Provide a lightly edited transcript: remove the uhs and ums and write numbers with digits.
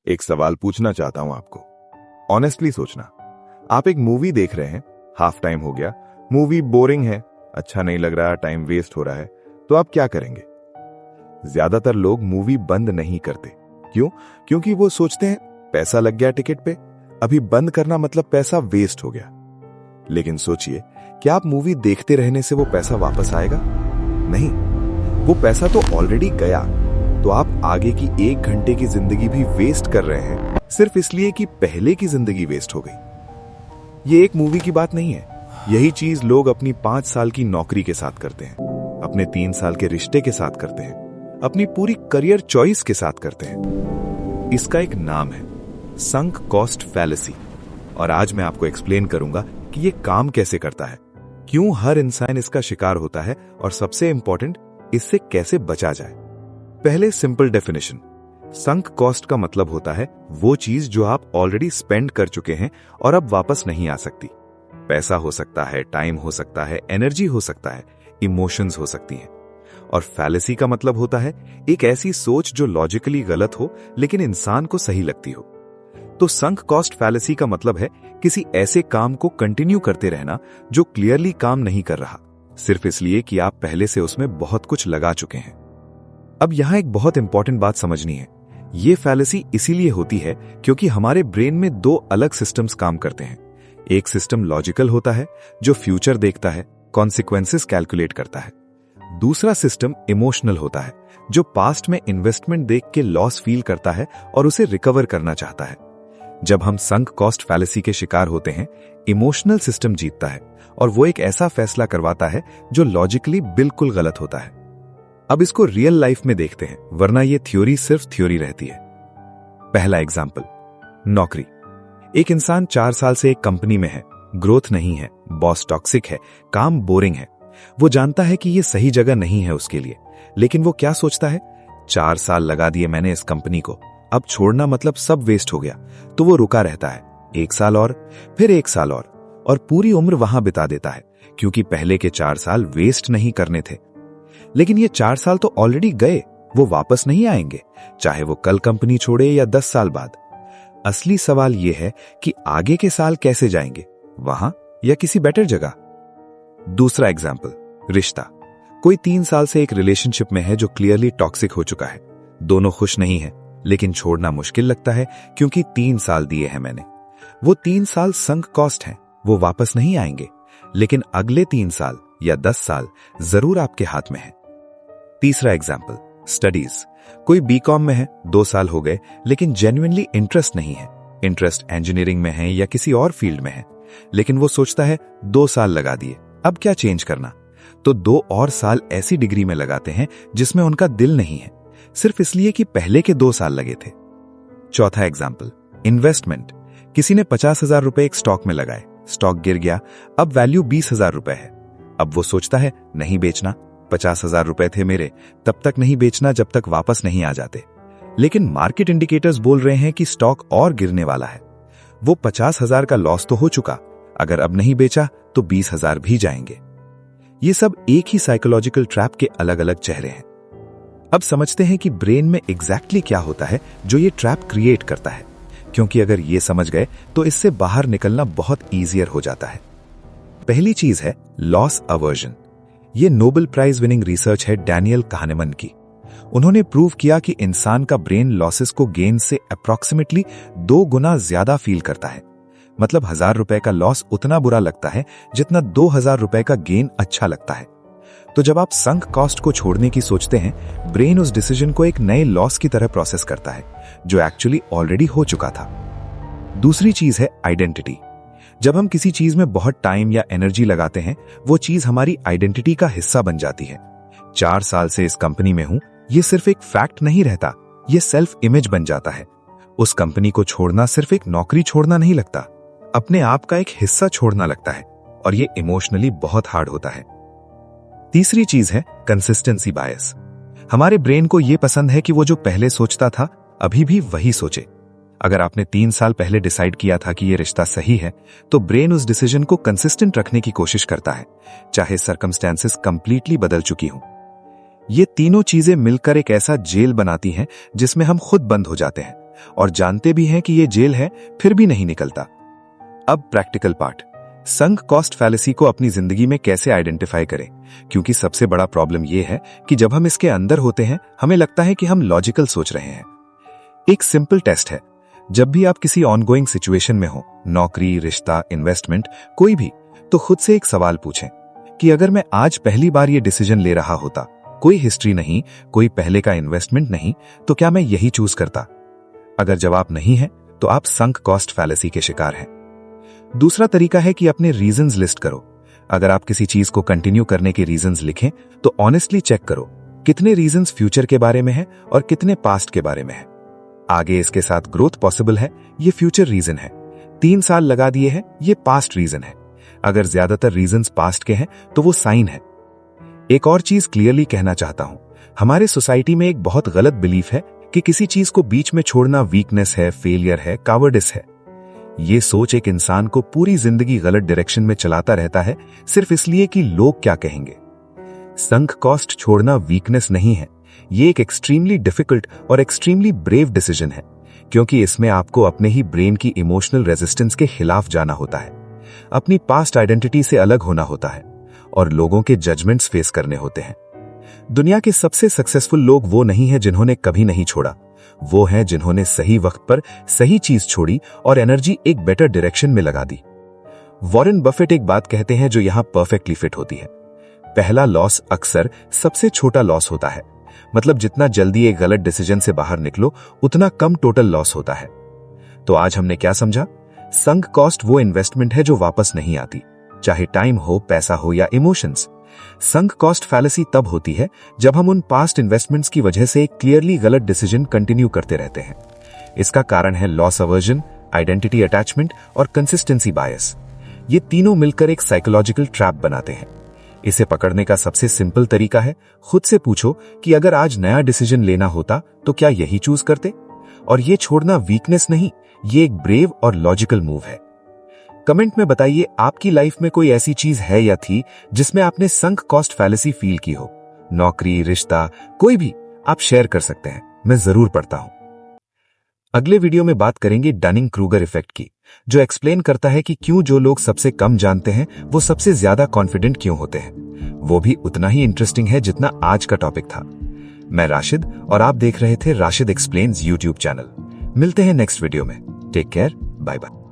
एक सवाल पूछना चाहता हूं आपको। ऑनेस्टली सोचना, आप एक मूवी देख रहे हैं, हाफ टाइम हो गया, मूवी बोरिंग है, अच्छा नहीं लग रहा, टाइम वेस्ट हो रहा है, तो आप क्या करेंगे? ज्यादातर लोग मूवी बंद नहीं करते। क्यों? क्योंकि वो सोचते हैं पैसा लग गया टिकट पे, अभी बंद करना मतलब पैसा वेस्ट हो गया। लेकिन सोचिए, क्या आप मूवी देखते रहने से वो पैसा वापस आएगा? नहीं, वो पैसा तो ऑलरेडी गया। तो आप आगे की 1 घंटे की जिंदगी भी वेस्ट कर रहे हैं सिर्फ इसलिए कि पहले की जिंदगी वेस्ट हो गई। ये एक मूवी की बात नहीं है। यही चीज लोग अपनी 5 साल की नौकरी के साथ करते हैं, अपने 3 साल के रिश्ते के साथ करते हैं, अपनी पूरी करियर चॉइस के साथ करते हैं। इसका एक नाम है संक कॉस्ट फैलेसी। और आज मैं आपको एक्सप्लेन करूंगा कि ये काम कैसे करता है, क्यों हर इंसान इसका शिकार होता है और सबसे इंपॉर्टेंट, इससे कैसे बचा जाए। पहले सिंपल डेफिनेशन। संक कॉस्ट का मतलब होता है वो चीज जो आप ऑलरेडी स्पेंड कर चुके हैं और अब वापस नहीं आ सकती। पैसा हो सकता है, टाइम हो सकता है, एनर्जी हो सकता है, इमोशंस हो सकती हैं। और फैलेसी का मतलब होता है एक ऐसी सोच जो लॉजिकली गलत हो लेकिन इंसान को सही लगती हो। तो संक कॉस्ट फैलेसी का मतलब है किसी ऐसे काम को कंटिन्यू करते रहना जो क्लियरली काम नहीं कर रहा, सिर्फ इसलिए कि आप पहले से उसमें बहुत कुछ लगा चुके हैं। अब यहां एक बहुत इंपॉर्टेंट बात समझनी है। यह फैलेसी इसीलिए होती है क्योंकि हमारे ब्रेन में 2 अलग सिस्टम्स काम करते हैं। एक सिस्टम लॉजिकल होता है जो फ्यूचर देखता है, कॉन्सिक्वेंसेस कैलकुलेट करता है। दूसरा सिस्टम इमोशनल होता है जो पास्ट में इन्वेस्टमेंट देख के लॉस फील करता है और उसे रिकवर करना चाहता है। जब हम संक कॉस्ट फैलेसी के शिकार होते हैं, इमोशनल सिस्टम जीतता है और वो एक ऐसा फैसला करवाता है जो लॉजिकली बिल्कुल गलत होता है। अब इसको रियल लाइफ में देखते हैं, वरना ये थ्योरी सिर्फ थ्योरी रहती है। पहला एग्जाम्पल, नौकरी। एक इंसान 4 साल से एक कंपनी में है, ग्रोथ नहीं है, बॉस टॉक्सिक है, काम बोरिंग है। वो जानता है कि ये सही जगह नहीं है उसके लिए, लेकिन वो क्या सोचता है, 4 साल लगा दिए मैंने इस कंपनी को, अब छोड़ना मतलब सब वेस्ट हो गया। तो वो रुका रहता है 1 साल और, फिर 1 साल और पूरी उम्र वहां बिता देता है, क्योंकि पहले के 4 साल वेस्ट नहीं करने थे। लेकिन ये 4 साल तो ऑलरेडी गए, वो वापस नहीं आएंगे, चाहे वो कल कंपनी छोड़े या 10 साल बाद। असली सवाल यह है कि आगे के साल कैसे जाएंगे, वहां या किसी बेटर जगह। दूसरा एग्जाम्पल, रिश्ता। कोई 3 साल से एक रिलेशनशिप में है जो क्लियरली टॉक्सिक हो चुका है। दोनों खुश नहीं है, लेकिन छोड़ना मुश्किल लगता है क्योंकि 3 साल दिए हैं मैंने। वो 3 साल संक कॉस्ट हैं, वो वापस नहीं आएंगे, लेकिन अगले 3 साल या 10 साल जरूर आपके हाथ में है। तीसरा एग्जाम्पल, स्टडीज। कोई बीकॉम में है, 2 साल हो गए, लेकिन जेन्युइनली इंटरेस्ट नहीं है। इंटरेस्ट इंजीनियरिंग में है या किसी और फील्ड में है, लेकिन वो सोचता है 2 साल लगा दिए, अब क्या चेंज करना। तो 2 और साल ऐसी डिग्री में लगाते हैं जिसमें उनका दिल नहीं है, सिर्फ इसलिए कि पहले के 2 साल लगे थे। चौथा एग्जाम्पल, इन्वेस्टमेंट। किसी ने 50,000 रुपए एक स्टॉक में लगाए, स्टॉक गिर गया, अब वैल्यू 20,000 रुपए है। अब वो सोचता है नहीं बेचना, 50,000 रुपए थे मेरे, तब तक नहीं बेचना जब तक वापस नहीं आ जाते। लेकिन मार्केट इंडिकेटर्स बोल रहे हैं कि स्टॉक और गिरने वाला है। वो 50,000 का लॉस तो हो चुका, अगर अब नहीं बेचा तो 20,000 भी जाएंगे। ये सब एक ही साइकोलॉजिकल ट्रैप के अलग अलग चेहरे हैं। अब समझते हैं कि ब्रेन में एग्जैक्टली क्या होता है जो ये ट्रैप क्रिएट करता है, क्योंकि अगर ये समझ गए तो इससे बाहर निकलना बहुत ईजियर हो जाता है। पहली चीज है लॉस अवर्जन। ये नोबेल प्राइज विनिंग रिसर्च है डैनियल kahneman की। उन्होंने प्रूव किया कि इंसान का ब्रेन लॉसेस को गेन से अप्रॉक्सीमेटली 2 गुना ज्यादा फील करता है। मतलब 1000 रुपए का लॉस उतना बुरा लगता है जितना 2000 रुपए का गेन अच्छा लगता है। तो जब आप संक कॉस्ट को छोड़ने की सोचते हैं, ब्रेन उस डिसीजन को एक नए लॉस की तरह प्रोसेस करता है जो एक्चुअली ऑलरेडी हो चुका था। दूसरी चीज है आइडेंटिटी। जब हम किसी चीज में बहुत टाइम या एनर्जी लगाते हैं, वो चीज हमारी आइडेंटिटी का हिस्सा बन जाती है। 4 साल से इस कंपनी में हूं, ये सिर्फ एक फैक्ट नहीं रहता, ये सेल्फ इमेज बन जाता है। उस कंपनी को छोड़ना सिर्फ एक नौकरी छोड़ना नहीं लगता, अपने आप का एक हिस्सा छोड़ना लगता है, और ये इमोशनली बहुत हार्ड होता है। तीसरी चीज है कंसिस्टेंसी बायस। हमारे ब्रेन को यह पसंद है कि वो जो पहले सोचता था अभी भी वही सोचे। अगर आपने 3 साल पहले डिसाइड किया था कि यह रिश्ता सही है, तो ब्रेन उस डिसीजन को कंसिस्टेंट रखने की कोशिश करता है, चाहे सर्कमस्टेंसेस कंप्लीटली बदल चुकी हों। ये तीनों चीजें मिलकर एक ऐसा जेल बनाती हैं जिसमें हम खुद बंद हो जाते हैं और जानते भी हैं कि ये जेल है, फिर भी नहीं निकलता। अब practical part, sunk cost fallacy को अपनी जिंदगी में कैसे आइडेंटिफाई करें, क्योंकि सबसे बड़ा प्रॉब्लम यह है कि जब हम इसके अंदर होते हैं हमें लगता है कि हम लॉजिकल सोच रहे हैं। एक सिंपल टेस्ट है, जब भी आप किसी ऑनगोइंग सिचुएशन में हो, नौकरी, रिश्ता, इन्वेस्टमेंट, कोई भी, तो खुद से एक सवाल पूछें कि अगर मैं आज पहली बार ये डिसीजन ले रहा होता, कोई हिस्ट्री नहीं, कोई पहले का इन्वेस्टमेंट नहीं, तो क्या मैं यही चूज करता? अगर जवाब नहीं है तो आप संक कॉस्ट फैलेसी के शिकार हैं। दूसरा तरीका है कि अपने रीजंस लिस्ट करो। अगर आप किसी चीज को कंटिन्यू करने के रीजंस लिखें तो ऑनेस्टली चेक करो कितने रीजंस फ्यूचर के बारे में है और कितने पास्ट के बारे में है। आगे इसके साथ ग्रोथ पॉसिबल है, ये फ्यूचर रीजन है। 3 साल लगा दिए हैं, ये पास्ट रीजन है। अगर ज्यादातर रीजंस पास्ट के हैं तो वो साइन है। एक और चीज क्लियरली कहना चाहता हूं, हमारे सोसाइटी में एक बहुत गलत बिलीफ है कि किसी चीज को बीच में छोड़ना वीकनेस है, फेलियर है, कावर्डिस है। ये सोच एक इंसान को पूरी जिंदगी गलत डायरेक्शन में चलाता रहता है, सिर्फ इसलिए कि लोग क्या कहेंगे। संक कॉस्ट छोड़ना वीकनेस नहीं है, ये एक एक्सट्रीमली डिफिकल्ट और एक्सट्रीमली ब्रेव डिसीजन है, क्योंकि इसमें आपको अपने ही ब्रेन की इमोशनल रेजिस्टेंस के खिलाफ जाना होता है, अपनी पास्ट आइडेंटिटी से अलग होना होता है और लोगों के जजमेंट्स फेस करने होते हैं। दुनिया के सबसे सक्सेसफुल लोग वो नहीं हैं जिन्होंने कभी नहीं छोड़ा, वो हैं जिन्होंने सही वक्त पर सही चीज छोड़ी और एनर्जी एक बेटर डायरेक्शन में लगा दी। वॉरेन बफेट एक बात कहते हैं जो यहां परफेक्टली फिट होती है, पहला लॉस अक्सर सबसे छोटा लॉस होता है। मतलब जितना जल्दी एक गलत डिसीजन से बाहर निकलो उतना कम टोटल लॉस होता है। तो आज हमने क्या समझा? संक कॉस्ट वो इन्वेस्टमेंट है जो वापस नहीं आती, चाहे टाइम हो, पैसा हो या इमोशंस। संक कॉस्ट फैलेसी तब होती है जब हम उन पास्ट इन्वेस्टमेंट्स की वजह से एक क्लियरली गलत डिसीजन कंटिन्यू करते रहते हैं। इसका कारण है लॉस अवर्जन, आइडेंटिटी अटैचमेंट और कंसिस्टेंसी बायस। ये तीनों मिलकर एक साइकोलॉजिकल ट्रैप बनाते हैं। इसे पकड़ने का सबसे सिंपल तरीका है, खुद से पूछो कि अगर आज नया डिसीजन लेना होता तो क्या यही चूज करते? और ये छोड़ना वीकनेस नहीं, ये एक ब्रेव और लॉजिकल मूव है। कमेंट में बताइए आपकी लाइफ में कोई ऐसी चीज है या थी जिसमें आपने संक कॉस्ट फैलेसी फील की हो। नौकरी, रिश्ता, कोई भी, आप शेयर कर सकते हैं, मैं जरूर पढ़ता हूं। अगले वीडियो में बात करेंगे डनिंग क्रूगर इफेक्ट की, जो एक्सप्लेन करता है कि क्यों जो लोग सबसे कम जानते हैं वो सबसे ज्यादा कॉन्फिडेंट क्यों होते हैं। वो भी उतना ही इंटरेस्टिंग है जितना आज का टॉपिक था। मैं राशिद और आप देख रहे थे राशिद एक्सप्लेन्स यूट्यूब चैनल। मिलते हैं नेक्स्ट वीडियो में। Take care, bye bye.